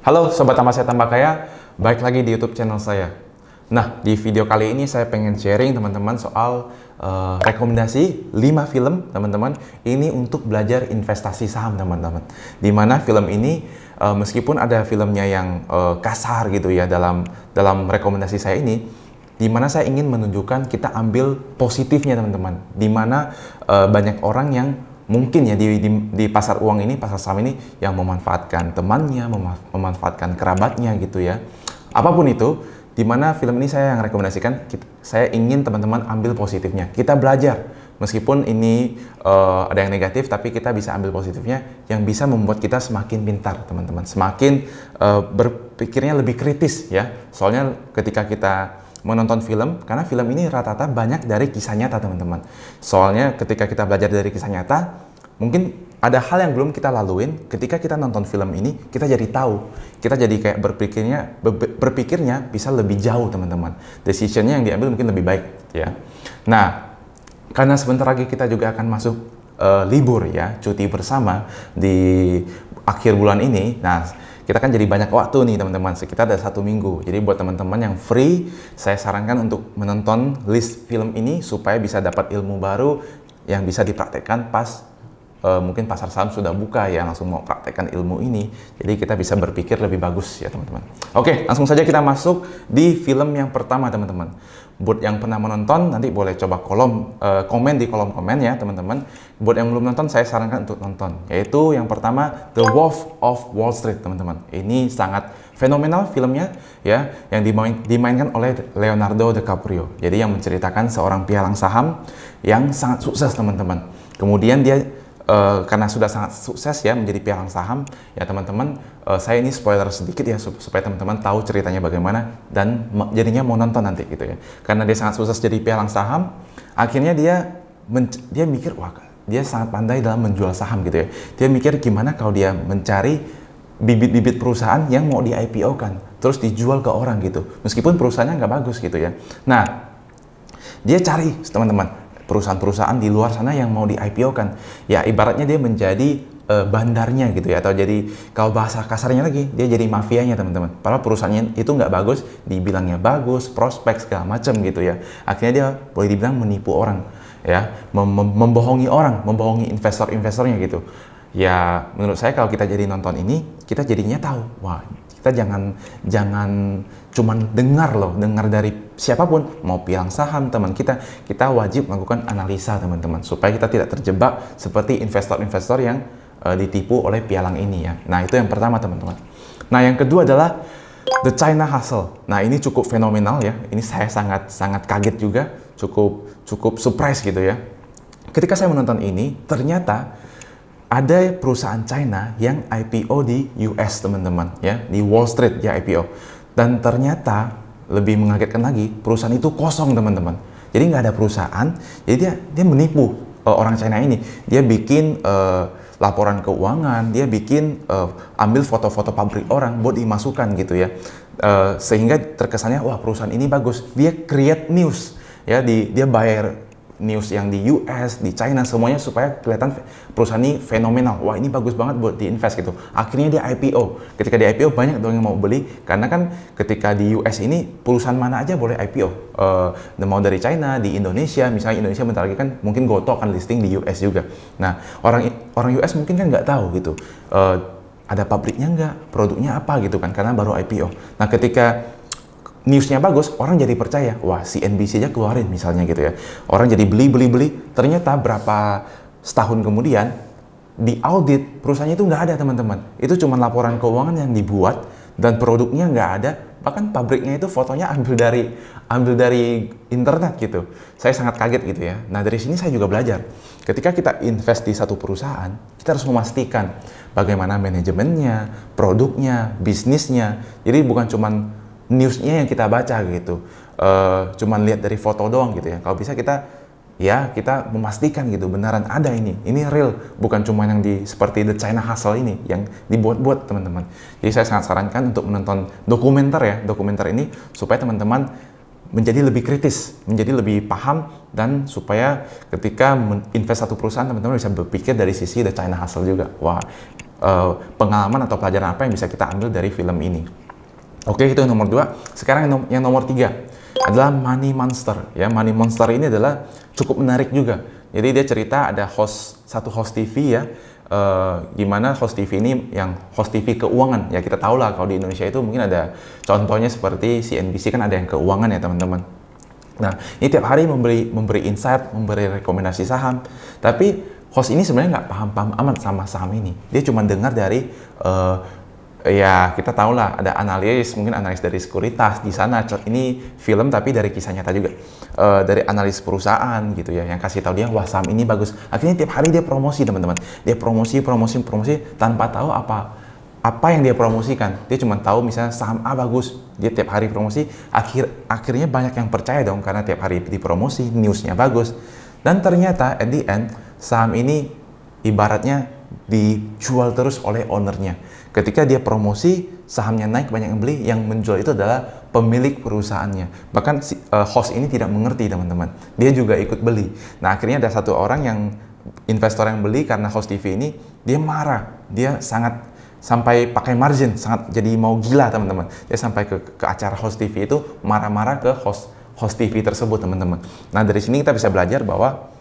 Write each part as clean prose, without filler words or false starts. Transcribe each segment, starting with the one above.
Halo Sobat Tambah Saya Tambah Kaya, balik lagi di YouTube channel saya. Nah, di video kali ini saya pengen sharing teman-teman soal rekomendasi 5 film teman-teman. Ini untuk belajar investasi saham teman-teman. Dimana film ini meskipun ada filmnya yang kasar gitu ya dalam rekomendasi saya ini, dimana saya ingin menunjukkan kita ambil positifnya teman-teman. Dimana banyak orang yang mungkin ya di pasar uang ini, pasar saham ini yang memanfaatkan temannya, memanfaatkan kerabatnya gitu ya. Apapun itu, dimana film ini saya yang rekomendasikan, saya ingin teman-teman ambil positifnya. Kita belajar, meskipun ini ada yang negatif, tapi kita bisa ambil positifnya yang bisa membuat kita semakin pintar teman-teman. Semakin berpikirnya lebih kritis ya. Soalnya ketika kita menonton film, karena film ini rata-rata banyak dari kisah nyata teman-teman. Soalnya ketika kita belajar dari kisah nyata, mungkin ada hal yang belum kita laluin. Ketika kita nonton film ini, kita jadi tahu, kita jadi kayak berpikirnya bisa lebih jauh teman-teman. Decisionnya yang diambil mungkin lebih baik ya. Nah, karena sebentar lagi kita juga akan masuk libur ya, cuti bersama di akhir bulan ini. Nah, kita kan jadi banyak waktu nih teman-teman, sekitar ada 1 minggu. Jadi buat teman-teman yang free, saya sarankan untuk menonton list film ini supaya bisa dapat ilmu baru yang bisa dipraktekkan pas mungkin pasar saham sudah buka ya, langsung mau praktekkan ilmu ini. Jadi kita bisa berpikir lebih bagus ya teman-teman. Oke, langsung saja kita masuk di film yang pertama teman-teman. Buat yang pernah menonton, nanti boleh coba komen di kolom komen ya teman-teman. Buat yang belum nonton, saya sarankan untuk nonton. Yaitu yang pertama, The Wolf of Wall Street teman-teman. Ini sangat fenomenal filmnya ya, yang dimainkan oleh Leonardo DiCaprio. Jadi yang menceritakan seorang pialang saham yang sangat sukses teman-teman. Kemudian dia karena sudah sangat sukses ya menjadi pialang saham ya teman-teman, saya ini spoiler sedikit ya supaya teman-teman tahu ceritanya bagaimana dan jadinya mau nonton nanti gitu ya. Karena dia sangat sukses jadi pialang saham, akhirnya dia mikir, wah dia sangat pandai dalam menjual saham gitu ya. Dia mikir gimana kalau dia mencari bibit-bibit perusahaan yang mau di IPO kan, terus dijual ke orang gitu, meskipun perusahaannya nggak bagus gitu ya. Nah, dia cari teman-teman perusahaan-perusahaan di luar sana yang mau di IPO kan, ya ibaratnya dia menjadi bandarnya gitu ya, atau jadi kalau bahasa kasarnya lagi dia jadi mafianya teman-teman. Padahal perusahaannya itu nggak bagus, dibilangnya bagus, prospek segala macam gitu ya. Akhirnya dia boleh dibilang menipu orang ya, membohongi orang, membohongi investor-investornya gitu. Ya menurut saya kalau kita jadi nonton ini, kita jadinya tahu, wah kita jangan cuman dengar dari siapapun, mau pialang saham teman kita wajib melakukan analisa teman-teman, supaya kita tidak terjebak seperti investor-investor yang ditipu oleh pialang ini ya. Nah itu yang pertama teman-teman. Nah yang kedua adalah The China Hustle. Nah ini cukup fenomenal ya, ini saya sangat kaget juga, cukup surprise gitu ya. Ketika saya menonton ini, ternyata ada perusahaan China yang IPO di US teman-teman ya, di Wall Street ya IPO, dan ternyata lebih mengagetkan lagi, perusahaan itu kosong teman-teman. Jadi nggak ada perusahaan, jadi dia menipu orang China ini. Dia bikin laporan keuangan, dia bikin ambil foto-foto pabrik orang buat dimasukkan gitu ya, sehingga terkesannya wah perusahaan ini bagus. Dia create news ya, dia bayar news yang di US, di China, semuanya supaya kelihatan perusahaan ini fenomenal. Wah ini bagus banget buat diinvest gitu. Akhirnya dia IPO. Ketika di IPO banyak dong yang mau beli, karena kan ketika di US ini perusahaan mana aja boleh IPO. Mau dari China, di Indonesia, misalnya Indonesia bentar lagi kan mungkin Gotoh akan listing di US juga. Nah orang US mungkin kan nggak tahu gitu. Ada pabriknya nggak, produknya apa gitu kan, karena baru IPO. Nah ketika newsnya bagus, orang jadi percaya, wah CNBC aja keluarin misalnya gitu ya. Orang jadi beli, ternyata berapa setahun kemudian, di audit, perusahaannya itu nggak ada teman-teman. Itu cuma laporan keuangan yang dibuat, dan produknya nggak ada, bahkan pabriknya itu fotonya ambil dari internet gitu. Saya sangat kaget gitu ya. Nah dari sini saya juga belajar, ketika kita invest di satu perusahaan, kita harus memastikan bagaimana manajemennya, produknya, bisnisnya. Jadi bukan cuman newsnya yang kita baca gitu, cuman lihat dari foto doang gitu ya. Kalau bisa kita memastikan gitu, beneran ada ini real, bukan cuma yang seperti The China Hustle ini yang dibuat-buat teman-teman. Jadi saya sangat sarankan untuk menonton dokumenter ini supaya teman-teman menjadi lebih kritis, menjadi lebih paham, dan supaya ketika invest satu perusahaan, teman-teman bisa berpikir dari sisi the China Hustle juga. Wah, pengalaman atau pelajaran apa yang bisa kita ambil dari film ini. Oke, itu yang nomor 2. Sekarang yang nomor 3 adalah Money Monster. Ya, Money Monster ini adalah cukup menarik juga. Jadi dia cerita ada satu host TV ya, gimana host TV ini yang host TV keuangan. Ya kita tahu lah kalau di Indonesia itu mungkin ada contohnya seperti CNBC kan ada yang keuangan ya teman-teman. Nah ini tiap hari memberi insight, memberi rekomendasi saham. Tapi host ini sebenarnya nggak paham-paham amat sama saham ini. Dia cuma dengar dari ya kita tahu lah ada analis, mungkin analis dari sekuritas di sana. Ini film tapi dari kisah nyata juga, dari analis perusahaan gitu ya, yang kasih tahu dia wah saham ini bagus. Akhirnya tiap hari dia promosi teman-teman, dia promosi tanpa tahu apa yang dia promosikan. Dia cuma tahu misalnya saham A bagus, dia tiap hari promosi. Akhirnya banyak yang percaya dong karena tiap hari dipromosi, newsnya bagus. Dan ternyata at the end saham ini ibaratnya dijual terus oleh ownernya. Ketika dia promosi, sahamnya naik, banyak yang beli, yang menjual itu adalah pemilik perusahaannya. Bahkan host ini tidak mengerti teman-teman, dia juga ikut beli. Nah akhirnya ada satu orang yang investor yang beli karena host TV ini, dia marah, dia sampai pakai margin, sangat jadi mau gila teman-teman. Dia sampai ke acara host TV itu marah-marah ke host TV tersebut teman-teman. Nah dari sini kita bisa belajar bahwa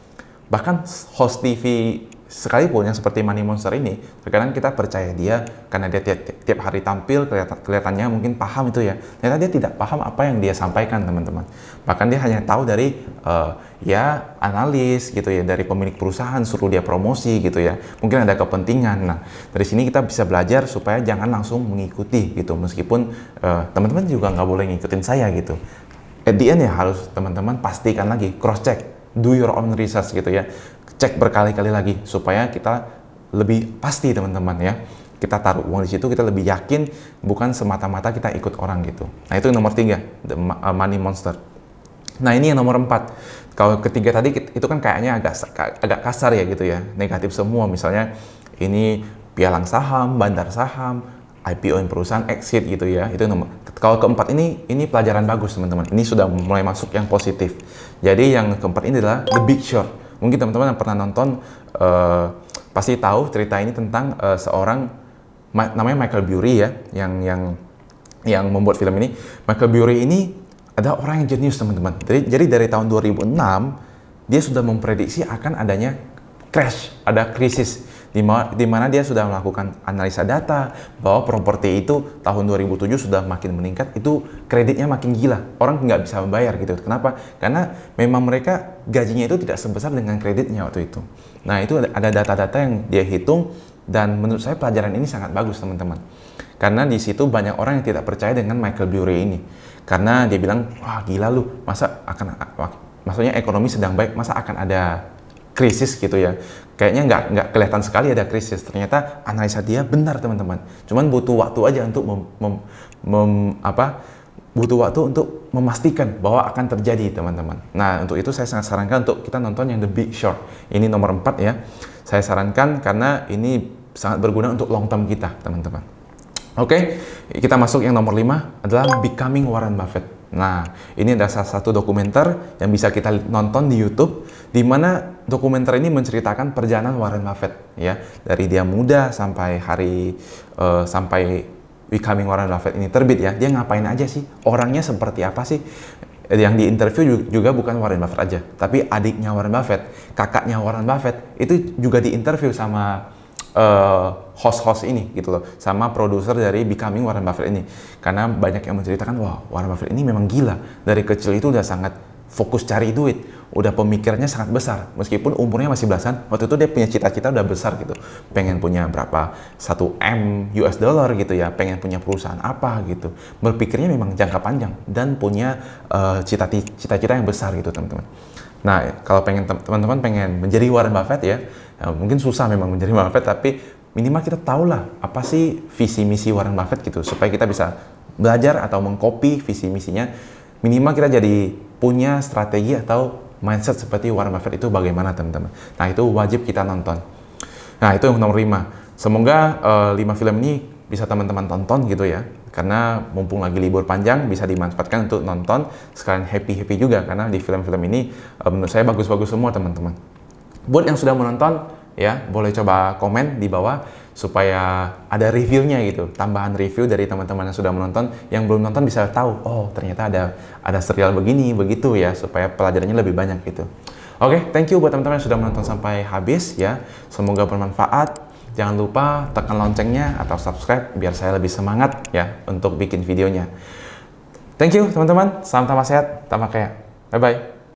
bahkan host TV sekalipun yang seperti Money Monster ini, terkadang kita percaya dia karena dia tiap hari tampil, kelihatannya mungkin paham itu ya. Ternyata dia tidak paham apa yang dia sampaikan teman-teman. Bahkan dia hanya tahu dari ya analis gitu ya, dari pemilik perusahaan suruh dia promosi gitu ya. Mungkin ada kepentingan. Nah dari sini kita bisa belajar supaya jangan langsung mengikuti gitu. Meskipun teman-teman juga nggak boleh ngikutin saya gitu. At the end ya harus teman-teman pastikan lagi, cross check, do your own research gitu ya. Cek berkali-kali lagi supaya kita lebih pasti teman-teman ya. Kita taruh uang di situ, kita lebih yakin, bukan semata-mata kita ikut orang gitu. Nah itu yang nomor 3, the Money Monster. Nah ini yang nomor 4. Kalau ketiga tadi itu kan kayaknya agak kasar ya gitu ya, negatif semua. Misalnya ini pialang saham, bandar saham, IPO perusahaan, exit gitu ya. Itu nomor. Kalau keempat ini pelajaran bagus teman-teman. Ini sudah mulai masuk yang positif. Jadi yang keempat ini adalah The Big Short. Mungkin teman-teman yang pernah nonton pasti tahu cerita ini tentang seorang namanya Michael Burry ya, yang membuat film ini. Michael Burry ini adalah orang yang jenius teman-teman. Jadi dari tahun 2006 dia sudah memprediksi akan adanya crash, ada krisis di mana dia sudah melakukan analisa data bahwa properti itu tahun 2007 sudah makin meningkat, itu kreditnya makin gila, orang nggak bisa membayar gitu. Kenapa? Karena memang mereka gajinya itu tidak sebesar dengan kreditnya waktu itu. Nah itu ada data-data yang dia hitung, dan menurut saya pelajaran ini sangat bagus teman-teman. Karena di situ banyak orang yang tidak percaya dengan Michael Burry ini, karena dia bilang wah gila lu, maksudnya ekonomi sedang baik, masa akan ada krisis gitu ya. Kayaknya nggak kelihatan sekali ada krisis. Ternyata analisa dia benar teman-teman. Cuman butuh waktu aja untuk butuh waktu untuk memastikan bahwa akan terjadi teman-teman. Nah untuk itu saya sangat sarankan untuk kita nonton yang The Big Short. Ini nomor 4 ya. Saya sarankan karena ini sangat berguna untuk long term kita teman-teman. Oke, kita masuk yang nomor 5 adalah Becoming Warren Buffett. Nah, ini adalah salah satu dokumenter yang bisa kita nonton di YouTube, di mana dokumenter ini menceritakan perjalanan Warren Buffett, ya, dari dia muda sampai sampai Becoming Warren Buffett ini terbit, ya. Dia ngapain aja sih? Orangnya seperti apa sih? Yang diinterview juga bukan Warren Buffett aja, tapi adiknya Warren Buffett, kakaknya Warren Buffett, itu juga diinterview sama host-host ini gitu loh, sama produser dari Becoming Warren Buffett ini. Karena banyak yang menceritakan, wah Warren Buffett ini memang gila, dari kecil itu udah sangat fokus cari duit, udah pemikirannya sangat besar, meskipun umurnya masih belasan. Waktu itu dia punya cita-cita udah besar gitu, pengen punya berapa 1 M US dollar gitu ya, pengen punya perusahaan apa gitu, berpikirnya memang jangka panjang dan punya cita-cita yang besar gitu teman-teman. Nah kalau teman-teman pengen menjadi Warren Buffett ya, mungkin susah memang menjadi Warren Buffett, tapi minimal kita tahulah apa sih visi misi Warren Buffett gitu, supaya kita bisa belajar atau mengcopy visi misinya. Minimal kita jadi punya strategi atau mindset seperti Warren Buffett itu bagaimana teman-teman. Nah itu wajib kita nonton. Nah itu yang nomor 5. Semoga 5 film ini bisa teman-teman tonton gitu ya. karena mumpung lagi libur panjang bisa dimanfaatkan untuk nonton sekalian happy juga, karena di film-film ini menurut saya bagus-bagus semua teman-teman. Buat yang sudah menonton ya, boleh coba komen di bawah supaya ada reviewnya gitu, tambahan review dari teman-teman yang sudah menonton. Yang belum nonton bisa tahu, oh ternyata ada serial begini begitu ya, supaya pelajarannya lebih banyak gitu. Oke, thank you buat teman-teman yang sudah menonton sampai habis ya, semoga bermanfaat. Jangan lupa tekan loncengnya atau subscribe biar saya lebih semangat ya untuk bikin videonya. Thank you teman-teman, salam tambah sehat, tambah kaya. Bye-bye.